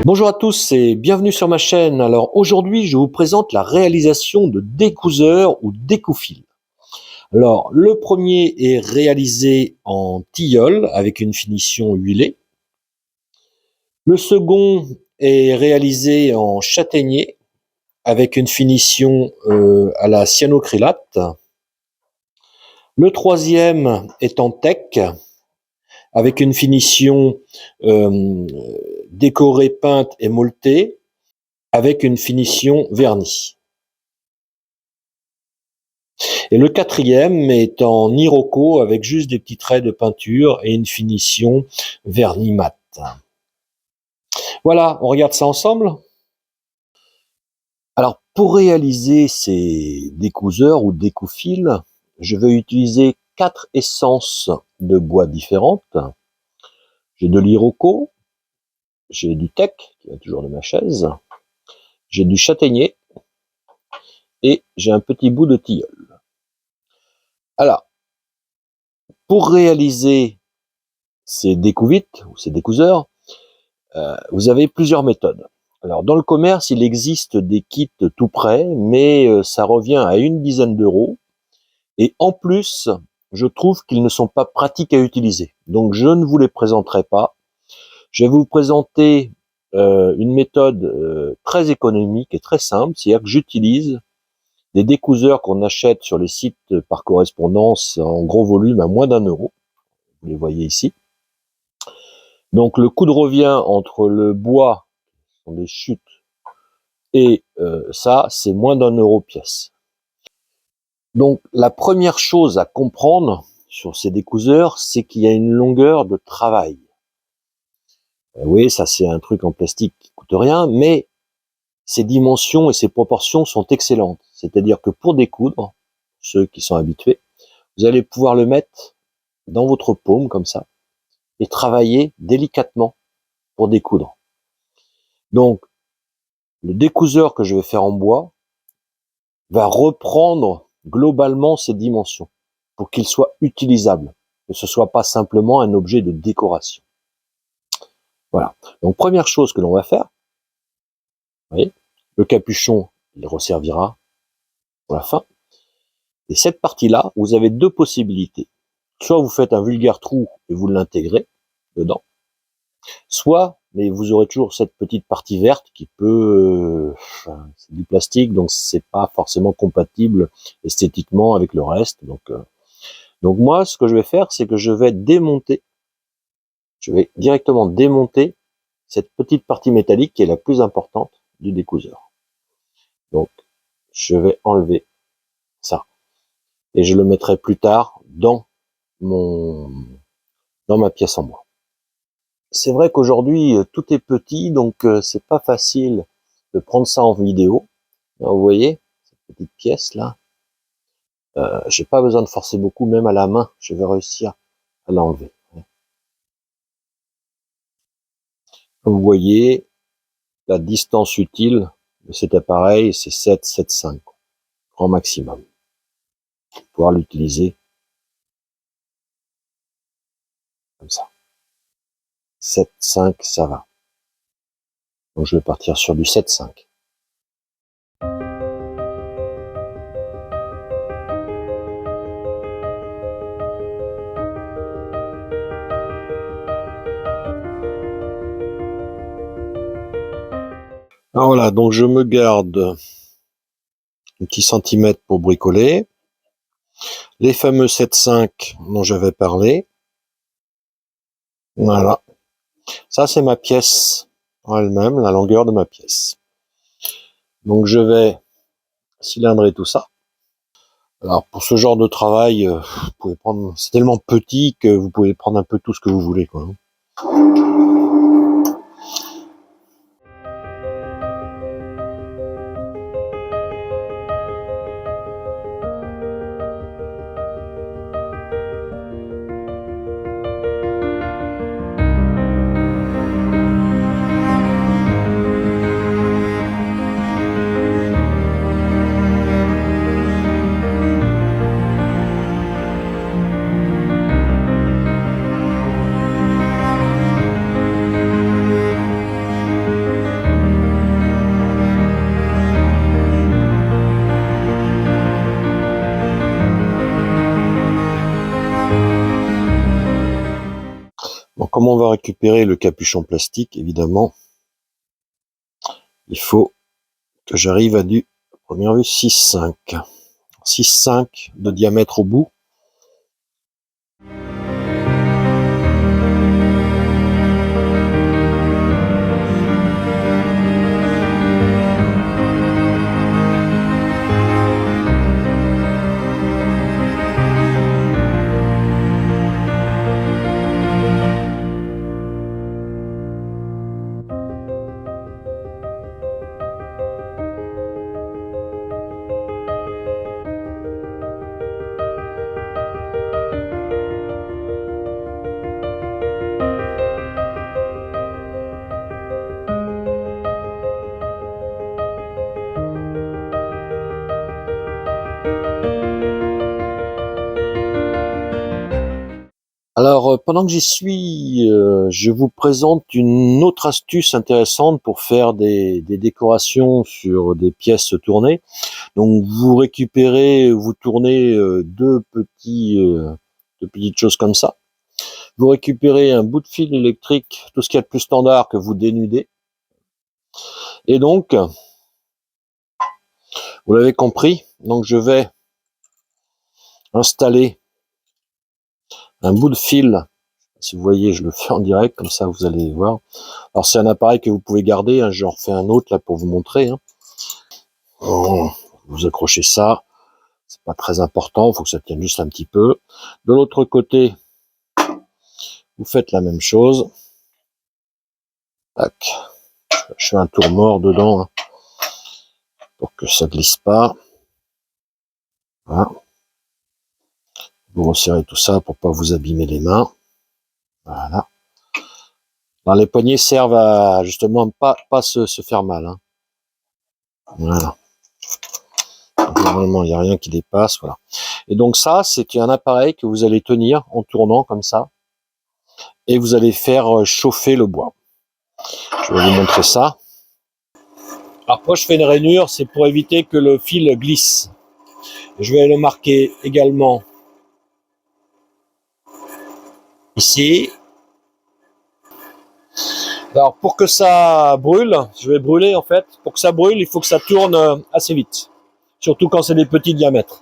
Bonjour à tous et bienvenue sur ma chaîne. Alors aujourd'hui, je vous présente la réalisation de découseurs ou découfiles. Alors le premier est réalisé en tilleul avec une finition huilée. Le second est réalisé en châtaignier avec une finition à la cyanocrylate. Le troisième est en teck avec une finition décorée, peinte et mouletée avec une finition vernie. Et le quatrième est en iroko avec juste des petits traits de peinture et une finition vernis mat. Voilà, on regarde ça ensemble. Alors pour réaliser ces découseurs ou découfiles, je vais utiliser 4 essences de bois différentes. J'ai de l'iroko, j'ai du teck, qui est toujours de ma chaise, j'ai du châtaignier et j'ai un petit bout de tilleul. Alors, pour réaliser ces découvites ou ces découseurs, vous avez plusieurs méthodes. Alors dans le commerce, il existe des kits tout prêts, mais ça revient à une dizaine d'euros. Et en plus, je trouve qu'ils ne sont pas pratiques à utiliser. Donc je ne vous les présenterai pas. Je vais vous présenter une méthode très économique et très simple, c'est-à-dire que j'utilise des découseurs qu'on achète sur les sites par correspondance en gros volume à moins d'1 euro. Vous les voyez ici. Donc le coût de revient entre le bois, ce sont des chutes, et ça, c'est moins d'1 euro pièce. Donc la première chose à comprendre sur ces découseurs, c'est qu'il y a une longueur de travail. Oui, ça c'est un truc en plastique qui coûte rien, mais ses dimensions et ses proportions sont excellentes. C'est-à-dire que pour découdre, ceux qui sont habitués, vous allez pouvoir le mettre dans votre paume comme ça et travailler délicatement pour découdre. Donc le découseur que je vais faire en bois va reprendre globalement ces dimensions pour qu'il soit utilisable, que ce soit pas simplement un objet de décoration. Voilà. Donc première chose que l'on va faire, vous voyez, le capuchon, il resservira pour la fin. Et cette partie-là, vous avez deux possibilités. Soit vous faites un vulgaire trou et vous l'intégrez dedans, soit, mais vous aurez toujours cette petite partie verte qui peut, c'est du plastique, donc c'est pas forcément compatible esthétiquement avec le reste. Donc moi, ce que je vais faire, c'est que je vais directement démonter cette petite partie métallique qui est la plus importante du découseur. Donc, je vais enlever ça. Et je le mettrai plus tard dans ma pièce en bois. C'est vrai qu'aujourd'hui, tout est petit, donc c'est pas facile de prendre ça en vidéo. Là, vous voyez, cette petite pièce là, j'ai pas besoin de forcer beaucoup, même à la main, je vais réussir à l'enlever. Comme vous voyez, la distance utile de cet appareil, c'est 7,5, grand maximum. Pour pouvoir l'utiliser comme ça. 7,5, ça va. Donc je vais partir sur du 7,5. Alors voilà, donc je me garde un petit centimètre pour bricoler. Les fameux 7,5 dont j'avais parlé. Voilà. Ça, c'est ma pièce en elle-même, la longueur de ma pièce. Donc je vais cylindrer tout ça. Alors pour ce genre de travail, vous pouvez prendre, c'est tellement petit que vous pouvez prendre un peu tout ce que vous voulez, quoi. comment on va récupérer le capuchon plastique? Évidemment, il faut que j'arrive à du, à première vue, 6,5. 6,5 de diamètre au bout. Alors, pendant que j'y suis, je vous présente une autre astuce intéressante pour faire des décorations sur des pièces tournées. Donc, vous récupérez, vous tournez deux petites choses comme ça. Vous récupérez un bout de fil électrique, tout ce qu'il y a de plus standard que vous dénudez. Et donc, vous l'avez compris, donc je vais installer un bout de fil. Si vous voyez, je le fais en direct, comme ça vous allez voir. Alors c'est un appareil que vous pouvez garder, hein, j'en refais un autre là pour vous montrer. Hein. Vous accrochez ça, c'est pas très important, il faut que ça tienne juste un petit peu. De l'autre côté, vous faites la même chose. Tac. Je fais un tour mort dedans hein, pour que ça glisse pas. Voilà. Vous resserrez tout ça pour pas vous abîmer les mains. Voilà. Alors, les poignets servent à justement pas se faire mal. Hein. Voilà. Normalement, il n'y a rien qui dépasse. Voilà. Et donc ça, c'est un appareil que vous allez tenir en tournant comme ça. Et vous allez faire chauffer le bois. Je vais vous montrer ça. Alors pourquoi je fais une rainure, c'est pour éviter que le fil glisse. Je vais le marquer également ici. Alors pour que ça brûle, je vais brûler en fait. Pour que ça brûle, il faut que ça tourne assez vite. Surtout quand c'est des petits diamètres.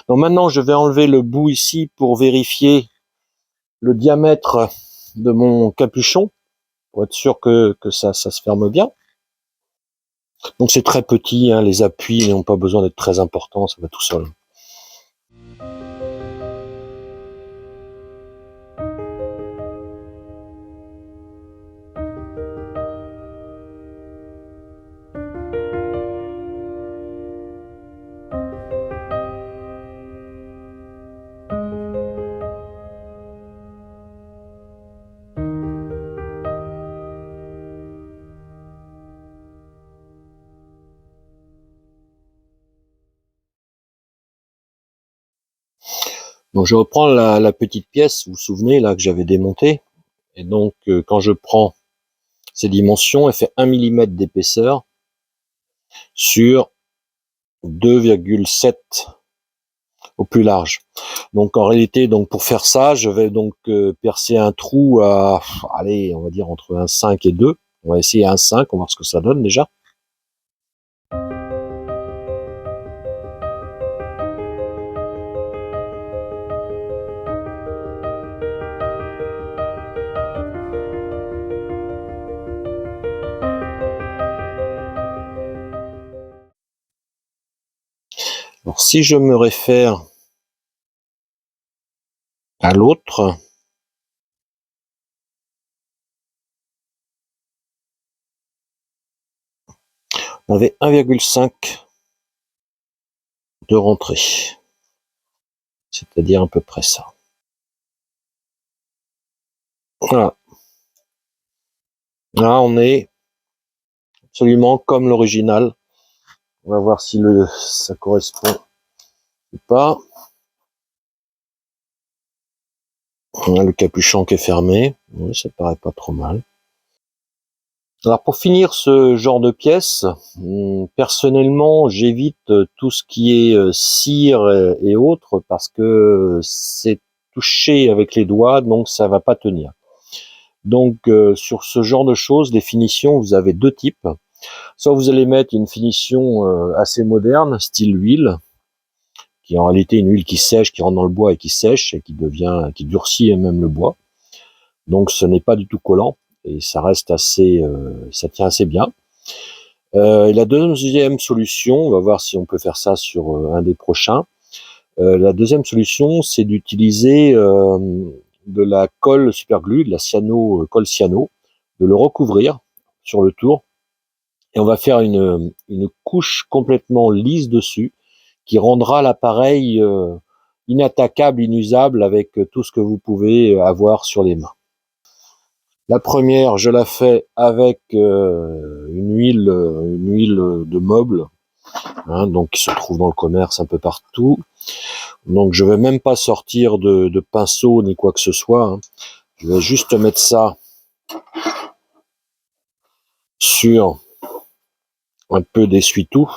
Donc maintenant, je vais enlever le bout ici pour vérifier le diamètre de mon capuchon, pour être sûr que ça se ferme bien. Donc c'est très petit, hein, les appuis n'ont pas besoin d'être très importants, ça va tout seul. Donc je reprends la petite pièce, vous vous souvenez, là que j'avais démontée. Et donc quand je prends ces dimensions, elle fait 1 mm d'épaisseur sur 2,7 au plus large. Donc en réalité, donc pour faire ça, je vais donc percer un trou à, allez, on va dire entre 1,5 et 2. On va essayer 1,5, on va voir ce que ça donne déjà. Alors, si je me réfère à l'autre, on avait 1,5 de rentrée. C'est-à-dire à peu près ça. Voilà. Là, on est absolument comme l'original. On va voir si ça correspond ou pas. On a le capuchon qui est fermé. Oui, ça paraît pas trop mal. Alors pour finir ce genre de pièce, personnellement, j'évite tout ce qui est cire et autres parce que c'est touché avec les doigts, donc ça va pas tenir. Donc sur ce genre de choses, des finitions, vous avez deux types. Soit vous allez mettre une finition assez moderne, style huile, qui est en réalité une huile qui sèche, qui rentre dans le bois et qui sèche et qui durcit même le bois. Donc ce n'est pas du tout collant et ça reste ça tient assez bien. Et la deuxième solution, on va voir si on peut faire ça sur un des prochains. La deuxième solution, c'est d'utiliser de la colle superglue, de la colle cyano, de le recouvrir sur le tour et on va faire une couche complètement lisse dessus qui rendra l'appareil inattaquable, inusable avec tout ce que vous pouvez avoir sur les mains. La première, je la fais avec une huile de meuble, hein, donc qui se trouve dans le commerce un peu partout. Donc je vais même pas sortir de pinceau ni quoi que ce soit. Hein. Je vais juste mettre ça sur un peu d'essuie-tout.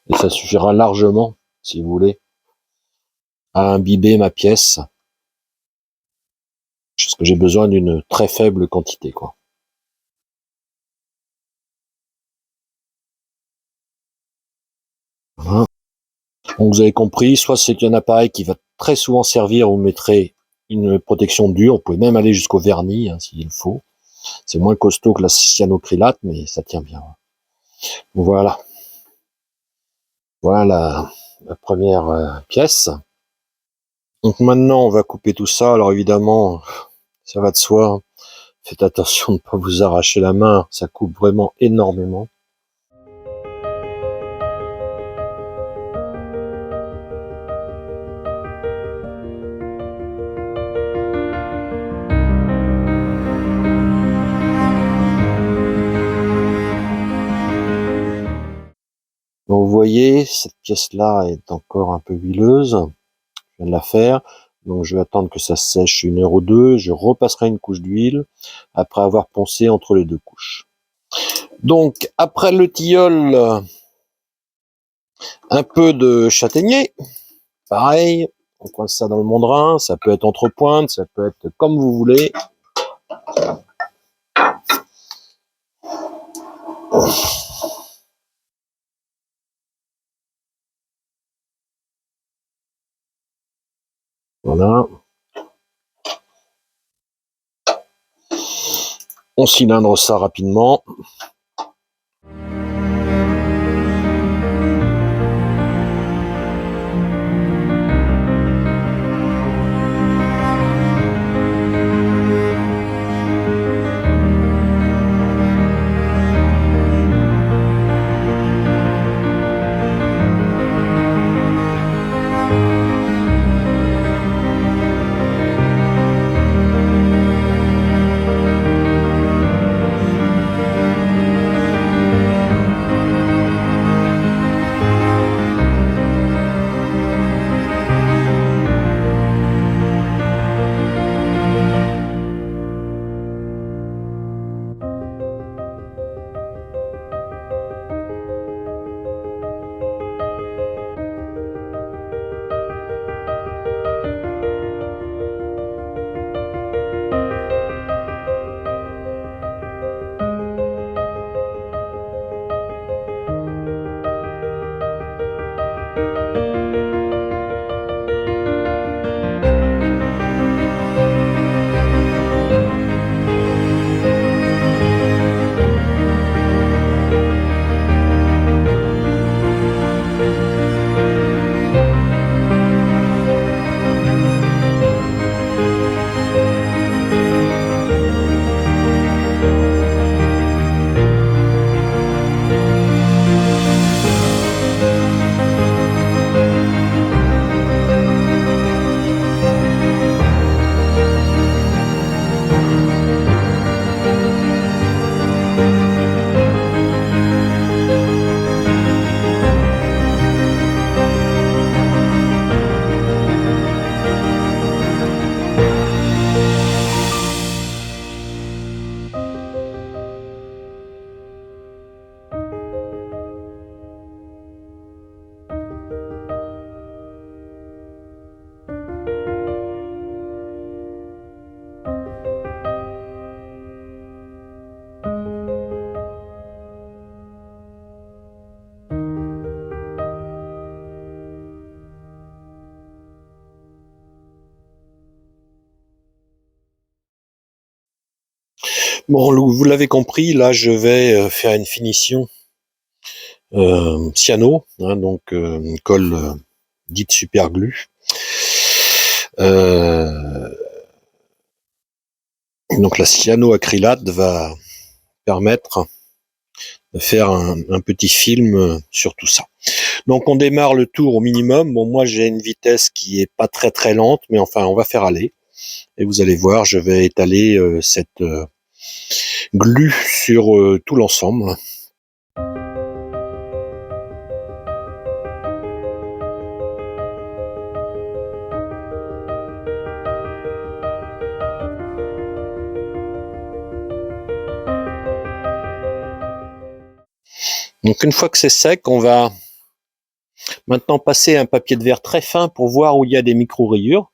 Et ça suffira largement, si vous voulez, à imbiber ma pièce. Parce que j'ai besoin d'une très faible quantité, quoi. Voilà. Donc vous avez compris, soit c'est un appareil qui va très souvent servir, vous mettrez une protection dure, vous pouvez même aller jusqu'au vernis, hein, s'il faut. C'est moins costaud que la cyanocrylate, mais ça tient bien. Voilà. Voilà la première pièce. Donc maintenant, on va couper tout ça. Alors évidemment, ça va de soi. Faites attention de ne pas vous arracher la main. Ça coupe vraiment énormément. Donc vous voyez, cette pièce-là est encore un peu huileuse. Je viens de la faire. Donc je vais attendre que ça sèche 1 heure ou 2. Je repasserai une couche d'huile après avoir poncé entre les deux couches. Donc après le tilleul, un peu de châtaignier. Pareil, on coince ça dans le mondrin. Ça peut être entre pointes, ça peut être comme vous voulez. Voilà. On cylindre ça rapidement. Bon, vous l'avez compris, là je vais faire une finition cyano, hein, donc une colle dite super glue. Donc la cyanoacrylate va permettre de faire un petit film sur tout ça. Donc on démarre le tour au minimum. Bon, moi j'ai une vitesse qui est pas très très lente, mais enfin on va faire aller. Et vous allez voir, je vais étaler cette glu sur tout l'ensemble. Donc une fois que c'est sec, on va maintenant passer un papier de verre très fin pour voir où il y a des micro-rayures.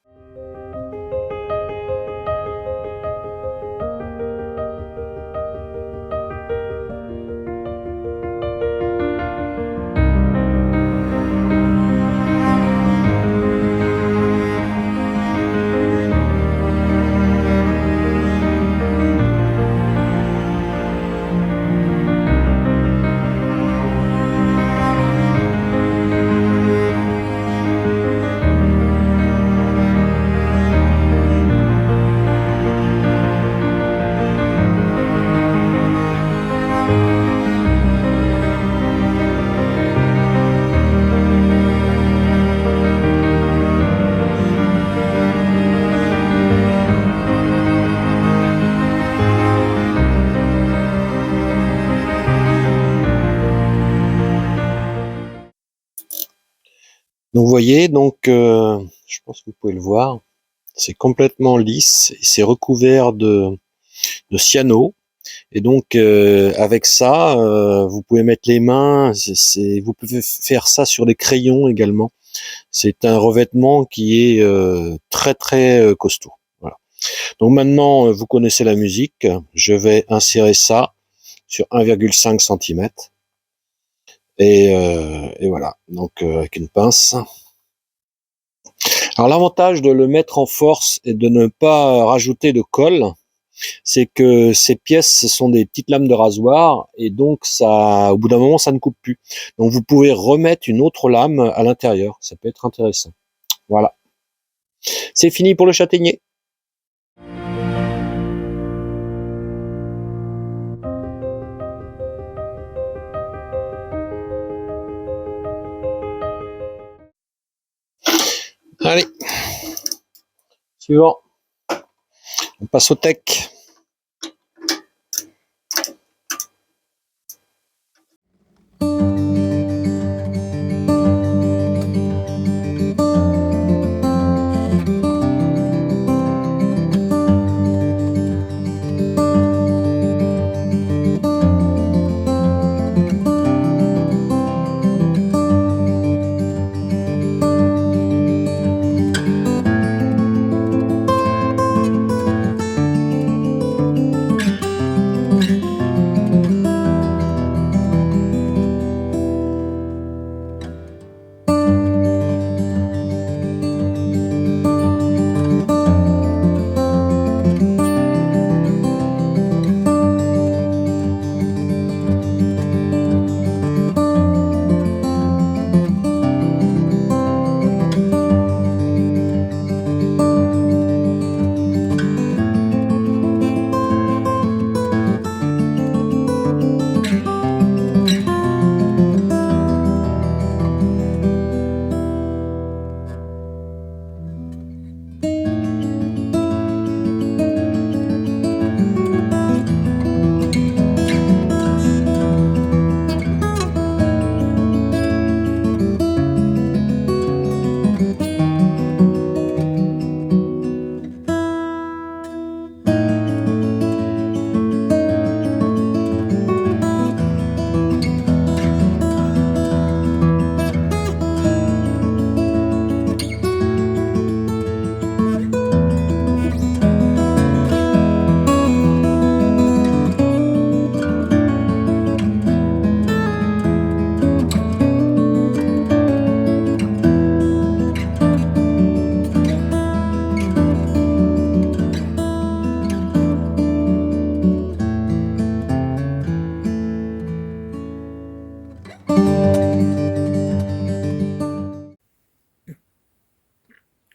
Donc vous voyez, donc je pense que vous pouvez le voir, c'est complètement lisse et c'est recouvert de cyano. Et donc avec ça, vous pouvez mettre les mains, vous pouvez faire ça sur des crayons également. C'est un revêtement qui est très très costaud. Voilà. Donc maintenant, vous connaissez la musique. Je vais insérer ça sur 1,5 cm. Et voilà, donc avec une pince. Alors l'avantage de le mettre en force et de ne pas rajouter de colle, c'est que ces pièces, ce sont des petites lames de rasoir et donc ça, au bout d'un moment, ça ne coupe plus. Donc vous pouvez remettre une autre lame à l'intérieur, ça peut être intéressant. Voilà, c'est fini pour le châtaignier. Allez, suivant, on passe au tech.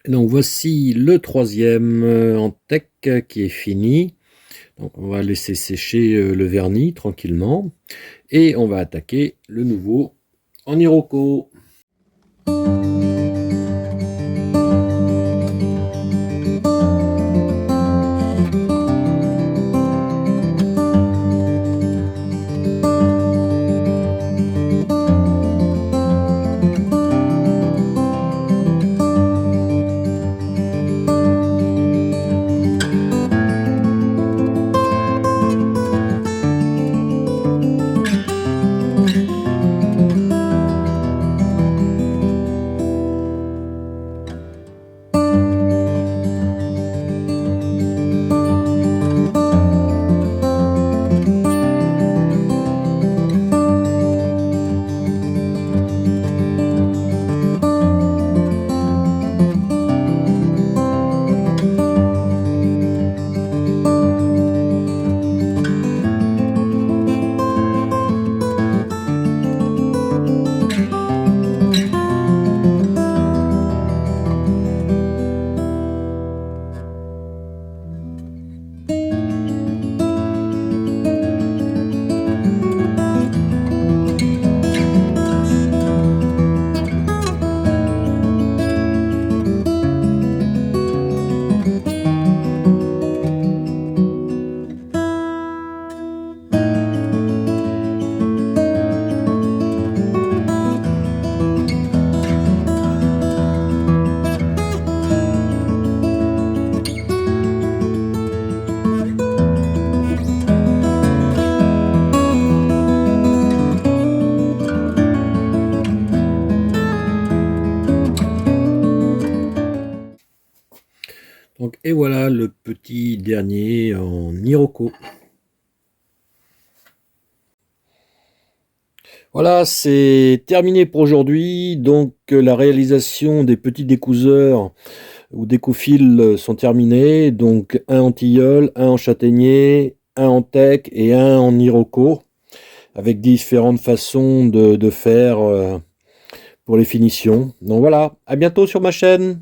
Donc voici le troisième en tech qui est fini. Donc on va laisser sécher le vernis tranquillement. Et on va attaquer le nouveau en Iroko. Donc, et voilà le petit dernier en Iroko. Voilà, c'est terminé pour aujourd'hui. Donc la réalisation des petits découseurs ou découfils sont terminés. Donc un en tilleul, un en châtaignier, un en teck et un en Iroko, avec différentes façons de faire pour les finitions. Donc voilà, à bientôt sur ma chaîne.